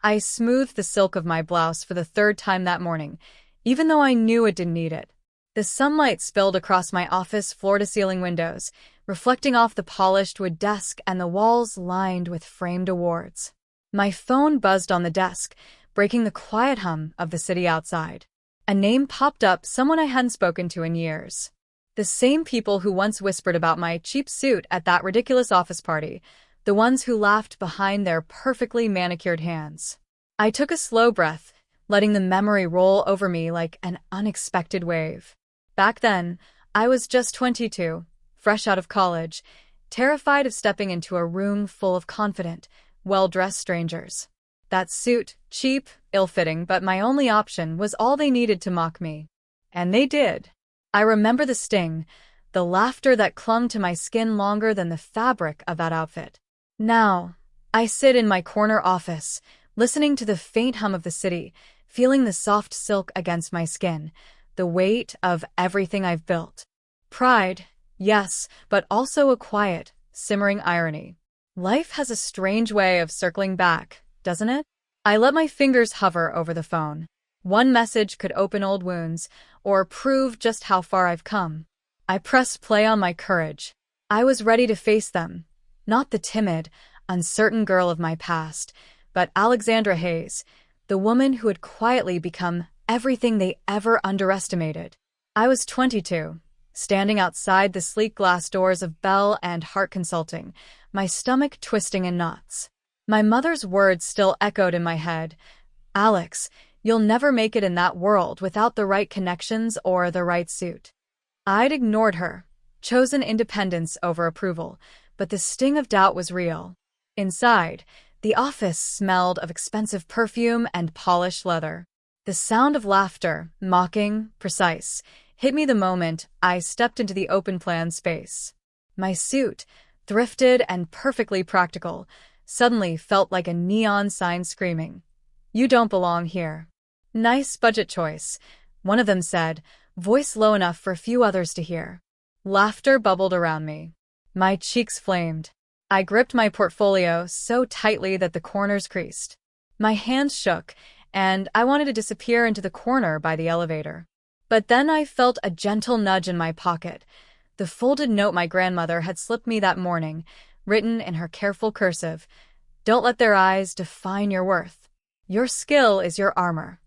I smoothed the silk of my blouse for the third time that morning, even though I knew it didn't need it. The sunlight spilled across my office floor-to-ceiling windows, reflecting off the polished wood desk and the walls lined with framed awards. My phone buzzed on the desk, breaking the quiet hum of the city outside. A name popped up, someone I hadn't spoken to in years. The same people who once whispered about my cheap suit at that ridiculous office party, the ones who laughed behind their perfectly manicured hands. I took a slow breath, letting the memory roll over me like an unexpected wave. Back then, I was just 22, fresh out of college, terrified of stepping into a room full of confident, well-dressed strangers. That suit, cheap, ill-fitting, but my only option, was all they needed to mock me. And they did. I remember the sting, the laughter that clung to my skin longer than the fabric of that outfit. Now, I sit in my corner office, listening to the faint hum of the city, feeling the soft silk against my skin, the weight of everything I've built. Pride, yes, but also a quiet, simmering irony. Life has a strange way of circling back, doesn't it? I let my fingers hover over the phone. One message could open old wounds, or prove just how far I've come. I pressed play on my courage. I was ready to face them. Not the timid, uncertain girl of my past, but Alexandra Hayes, the woman who had quietly become everything they ever underestimated. I was 22, standing outside the sleek glass doors of Bell and Hart Consulting, my stomach twisting in knots. My mother's words still echoed in my head. "Alex, you'll never make it in that world without the right connections or the right suit." I'd ignored her, chosen independence over approval, but the sting of doubt was real. Inside, the office smelled of expensive perfume and polished leather. The sound of laughter, mocking, precise, hit me the moment I stepped into the open-plan space. My suit, thrifted and perfectly practical, suddenly felt like a neon sign screaming, "You don't belong here." "Nice budget choice," one of them said, voice low enough for a few others to hear. Laughter bubbled around me. My cheeks flamed. I gripped my portfolio so tightly that the corners creased. My hands shook, and I wanted to disappear into the corner by the elevator. But then I felt a gentle nudge in my pocket, the folded note my grandmother had slipped me that morning, written in her careful cursive. "Don't let their eyes define your worth. Your skill is your armor."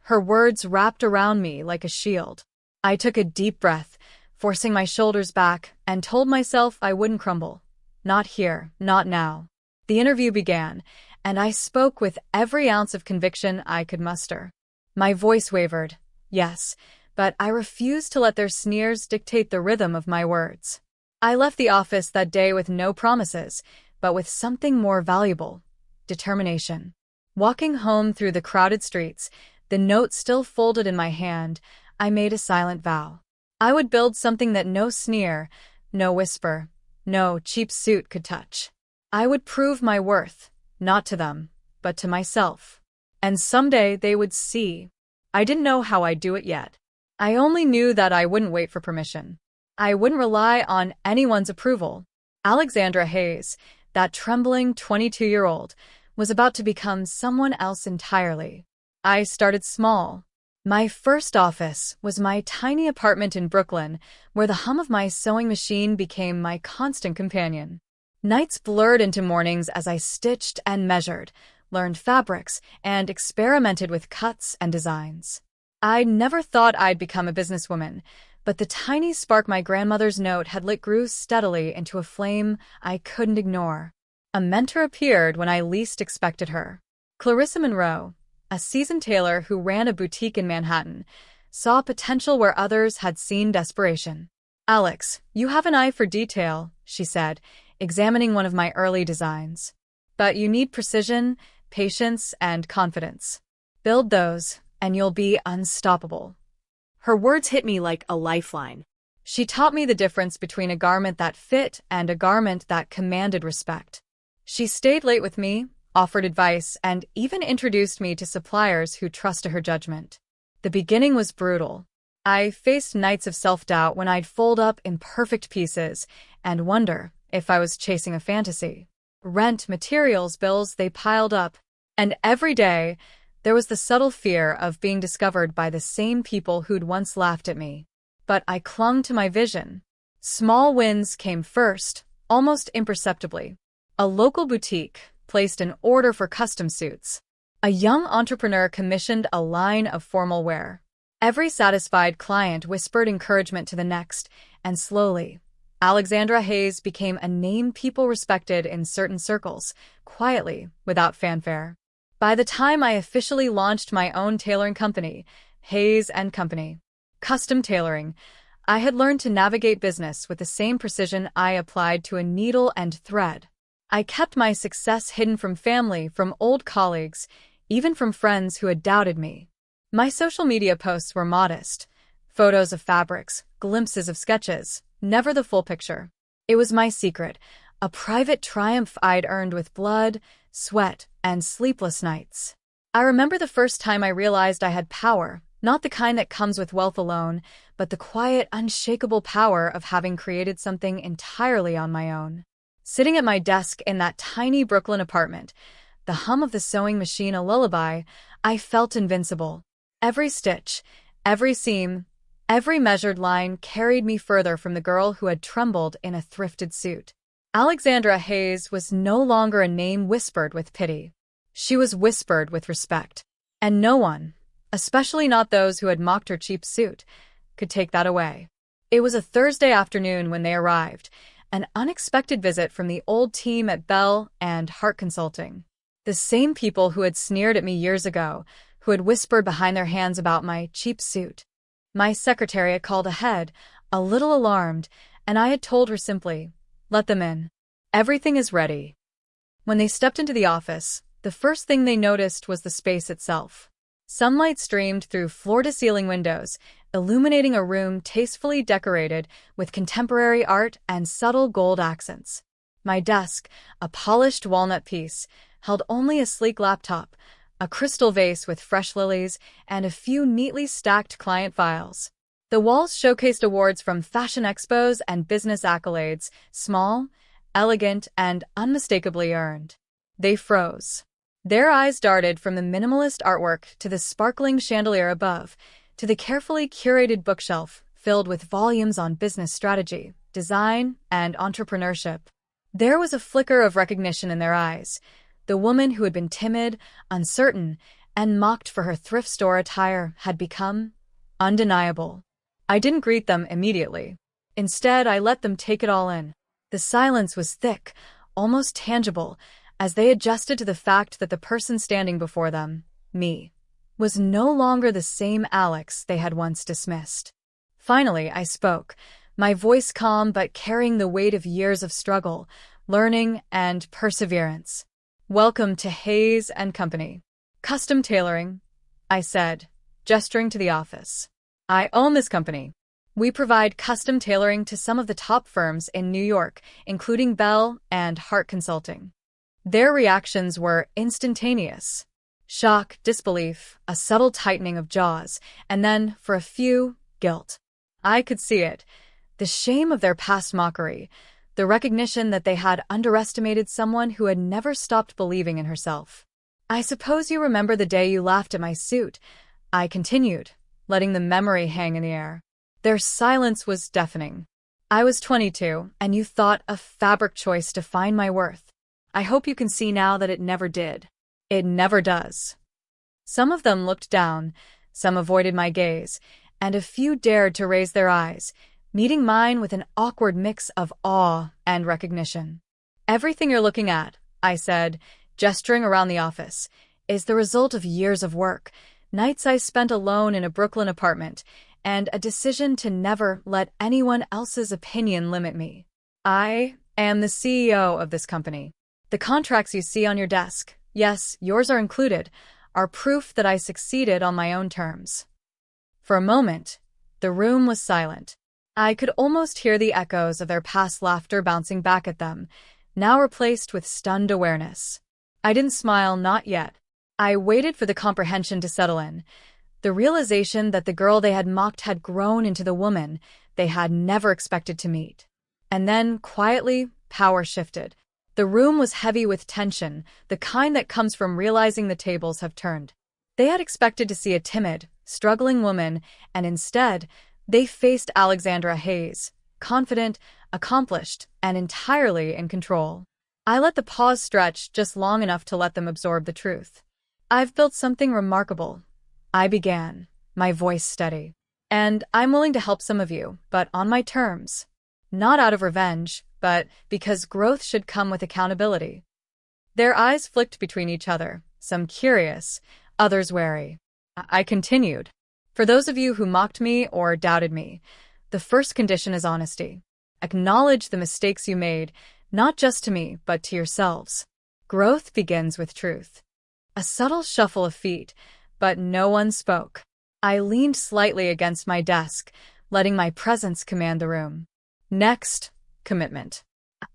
Her words wrapped around me like a shield. I took a deep breath, forcing my shoulders back, and told myself I wouldn't crumble. Not here, not now. The interview began, and I spoke with every ounce of conviction I could muster. My voice wavered, yes, but I refused to let their sneers dictate the rhythm of my words. I left the office that day with no promises, but with something more valuable: determination. Walking home through the crowded streets, the note still folded in my hand, I made a silent vow. I would build something that no sneer, no whisper, no cheap suit could touch. I would prove my worth, not to them, but to myself. And someday they would see. I didn't know how I'd do it yet. I only knew that I wouldn't wait for permission. I wouldn't rely on anyone's approval. Alexandra Hayes, that trembling 22-year-old, was about to become someone else entirely. I started small. My first office was my tiny apartment in Brooklyn, where the hum of my sewing machine became my constant companion. Nights blurred into mornings as I stitched and measured, learned fabrics, and experimented with cuts and designs. I never thought I'd become a businesswoman, but the tiny spark my grandmother's note had lit grew steadily into a flame I couldn't ignore. A mentor appeared when I least expected her. Clarissa Monroe, a seasoned tailor who ran a boutique in Manhattan, saw potential where others had seen desperation. "Alex, you have an eye for detail," she said, examining one of my early designs. "But you need precision, patience, and confidence. Build those, and you'll be unstoppable." Her words hit me like a lifeline. She taught me the difference between a garment that fit and a garment that commanded respect. She stayed late with me, offered advice, and even introduced me to suppliers who trusted her judgment. The beginning was brutal. I faced nights of self-doubt when I'd fold up imperfect pieces and wonder if I was chasing a fantasy. Rent, materials, bills, they piled up, And every day, there was the subtle fear of being discovered by the same people who'd once laughed at me. But I clung to my vision. Small wins came first, almost imperceptibly. A local boutique placed an order for custom suits. A young entrepreneur commissioned a line of formal wear. Every satisfied client whispered encouragement to the next, and slowly, Alexandra Hayes became a name people respected in certain circles, quietly, without fanfare. By the time I officially launched my own tailoring company, Hayes & Company, Custom Tailoring, I had learned to navigate business with the same precision I applied to a needle and thread. I kept my success hidden from family, from old colleagues, even from friends who had doubted me. My social media posts were modest. Photos of fabrics, glimpses of sketches, never the full picture. It was my secret, a private triumph I'd earned with blood, sweat, and sleepless nights. I remember the first time I realized I had power, not the kind that comes with wealth alone, but the quiet, unshakable power of having created something entirely on my own. Sitting at my desk in that tiny Brooklyn apartment, the hum of the sewing machine a lullaby, I felt invincible. Every stitch, every seam, every measured line carried me further from the girl who had trembled in a thrifted suit. Alexandra Hayes was no longer a name whispered with pity. She was whispered with respect. And no one, especially not those who had mocked her cheap suit, could take that away. It was a Thursday afternoon when they arrived, an unexpected visit from the old team at Bell and Hart Consulting. The same people who had sneered at me years ago, who had whispered behind their hands about my cheap suit. My secretary had called ahead, a little alarmed, and I had told her simply, "Let them in. Everything is ready." When they stepped into the office, the first thing they noticed was the space itself. Sunlight streamed through floor-to-ceiling windows, illuminating a room tastefully decorated with contemporary art and subtle gold accents. My desk, a polished walnut piece, held only a sleek laptop, a crystal vase with fresh lilies, and a few neatly stacked client files. The walls showcased awards from fashion expos and business accolades, small, elegant, and unmistakably earned. They froze. Their eyes darted from the minimalist artwork to the sparkling chandelier above, to the carefully curated bookshelf filled with volumes on business strategy, design, and entrepreneurship. There was a flicker of recognition in their eyes. The woman who had been timid, uncertain, and mocked for her thrift store attire had become undeniable. I didn't greet them immediately. Instead, I let them take it all in. The silence was thick, almost tangible, as they adjusted to the fact that the person standing before them, me, was no longer the same Alex they had once dismissed. Finally, I spoke, my voice calm but carrying the weight of years of struggle, learning, and perseverance. "Welcome to Hayes & Company. Custom Tailoring," I said, gesturing to the office. "I own this company. We provide custom tailoring to some of the top firms in New York, including Bell and Hart Consulting." Their reactions were instantaneous. Shock, disbelief, a subtle tightening of jaws, and then, for a few, guilt. I could see it. The shame of their past mockery, the recognition that they had underestimated someone who had never stopped believing in herself. "I suppose you remember the day you laughed at my suit," I continued, letting the memory hang in the air. Their silence was deafening. "I was 22, and you thought a fabric choice defined my worth. I hope you can see now that it never did. It never does." Some of them looked down, some avoided my gaze, and a few dared to raise their eyes, meeting mine with an awkward mix of awe and recognition. "Everything you're looking at," I said, gesturing around the office, "is the result of years of work, nights I spent alone in a Brooklyn apartment, and a decision to never let anyone else's opinion limit me. I am the CEO of this company. The contracts you see on your desk, yes, yours are included, are proof that I succeeded on my own terms." For a moment, the room was silent. I could almost hear the echoes of their past laughter bouncing back at them, now replaced with stunned awareness. I didn't smile, not yet. I waited for the comprehension to settle in, the realization that the girl they had mocked had grown into the woman they had never expected to meet. And then, quietly, power shifted. The room was heavy with tension, the kind that comes from realizing the tables have turned. They had expected to see a timid, struggling woman, and instead, they faced Alexandra Hayes, confident, accomplished, and entirely in control. I let the pause stretch just long enough to let them absorb the truth. "I've built something remarkable," I began, my voice steady. "And I'm willing to help some of you, but on my terms. Not out of revenge, but because growth should come with accountability." Their eyes flicked between each other, some curious, others wary. I continued. "For those of you who mocked me or doubted me, the first condition is honesty. Acknowledge the mistakes you made, not just to me, but to yourselves. Growth begins with truth." A subtle shuffle of feet, but no one spoke. I leaned slightly against my desk, letting my presence command the room. "Next, commitment.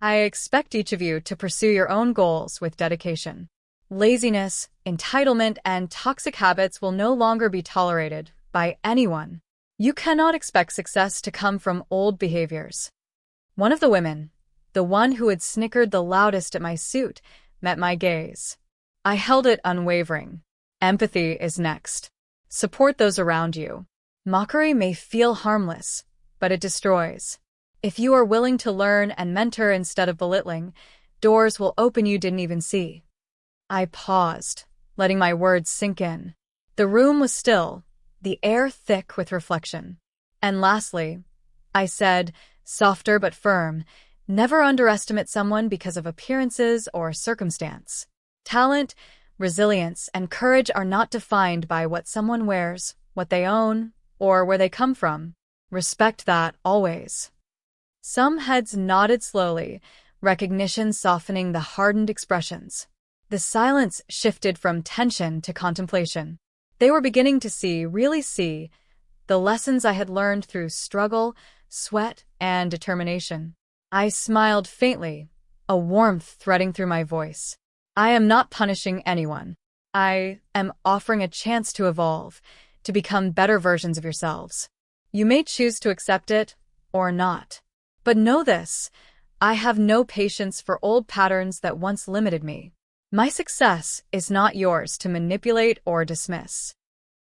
I expect each of you to pursue your own goals with dedication. Laziness, entitlement, and toxic habits will no longer be tolerated by anyone. You cannot expect success to come from old behaviors." One of the women, the one who had snickered the loudest at my suit, met my gaze. I held it unwavering. "Empathy is next. Support those around you. Mockery may feel harmless, but it destroys. If you are willing to learn and mentor instead of belittling, doors will open you didn't even see." I paused, letting my words sink in. The room was still, the air thick with reflection. "And lastly," I said, softer but firm, "never underestimate someone because of appearances or circumstance. Talent, resilience, and courage are not defined by what someone wears, what they own, or where they come from. Respect that always." Some heads nodded slowly, recognition softening the hardened expressions. The silence shifted from tension to contemplation. They were beginning to see, really see, the lessons I had learned through struggle, sweat, and determination. I smiled faintly, a warmth threading through my voice. "I am not punishing anyone. I am offering a chance to evolve, to become better versions of yourselves. You may choose to accept it or not. But know this, I have no patience for old patterns that once limited me. My success is not yours to manipulate or dismiss."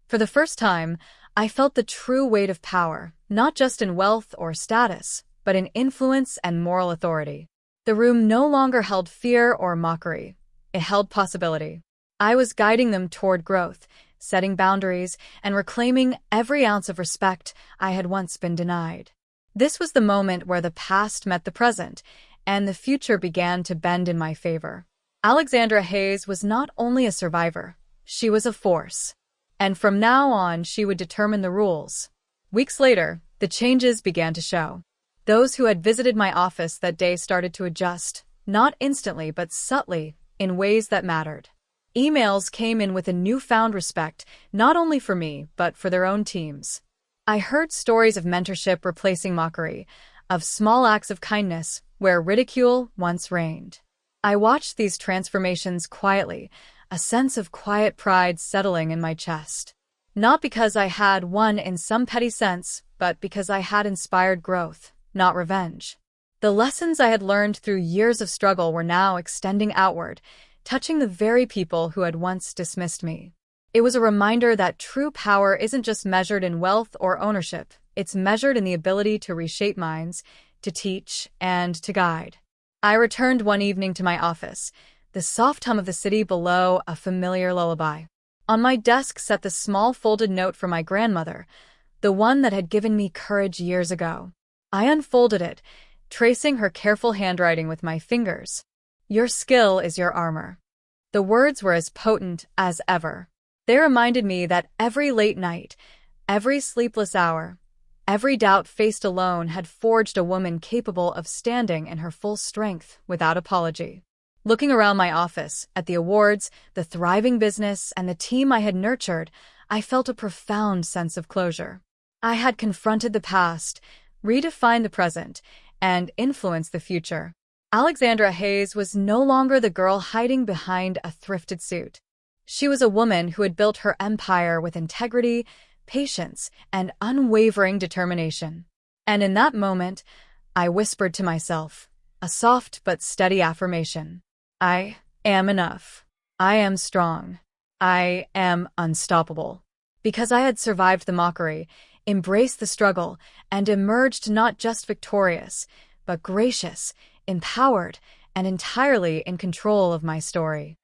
For the first time, I felt the true weight of power, not just in wealth or status, but in influence and moral authority. The room no longer held fear or mockery. It held possibility. I was guiding them toward growth, setting boundaries, and reclaiming every ounce of respect I had once been denied. This was the moment where the past met the present, and the future began to bend in my favor. Alexandra Hayes was not only a survivor, she was a force. And from now on, she would determine the rules. Weeks later, the changes began to show. Those who had visited my office that day started to adjust, not instantly but subtly, in ways that mattered. Emails came in with a newfound respect, not only for me, but for their own teams. I heard stories of mentorship replacing mockery, of small acts of kindness where ridicule once reigned. I watched these transformations quietly, a sense of quiet pride settling in my chest. Not because I had won in some petty sense, but because I had inspired growth, not revenge. The lessons I had learned through years of struggle were now extending outward, touching the very people who had once dismissed me. It was a reminder that true power isn't just measured in wealth or ownership, it's measured in the ability to reshape minds, to teach, and to guide. I returned one evening to my office, the soft hum of the city below a familiar lullaby. On my desk sat the small folded note from my grandmother, the one that had given me courage years ago. I unfolded it, tracing her careful handwriting with my fingers. "Your skill is your armor." The words were as potent as ever. They reminded me that every late night, every sleepless hour, every doubt faced alone had forged a woman capable of standing in her full strength without apology. Looking around my office, at the awards, the thriving business, and the team I had nurtured, I felt a profound sense of closure. I had confronted the past, redefined the present, and influenced the future. Alexandra Hayes was no longer the girl hiding behind a thrifted suit. She was a woman who had built her empire with integrity, patience, and unwavering determination. And in that moment, I whispered to myself, a soft but steady affirmation. I am enough. I am strong. I am unstoppable. Because I had survived the mockery, embraced the struggle, and emerged not just victorious, but gracious, empowered, and entirely in control of my story.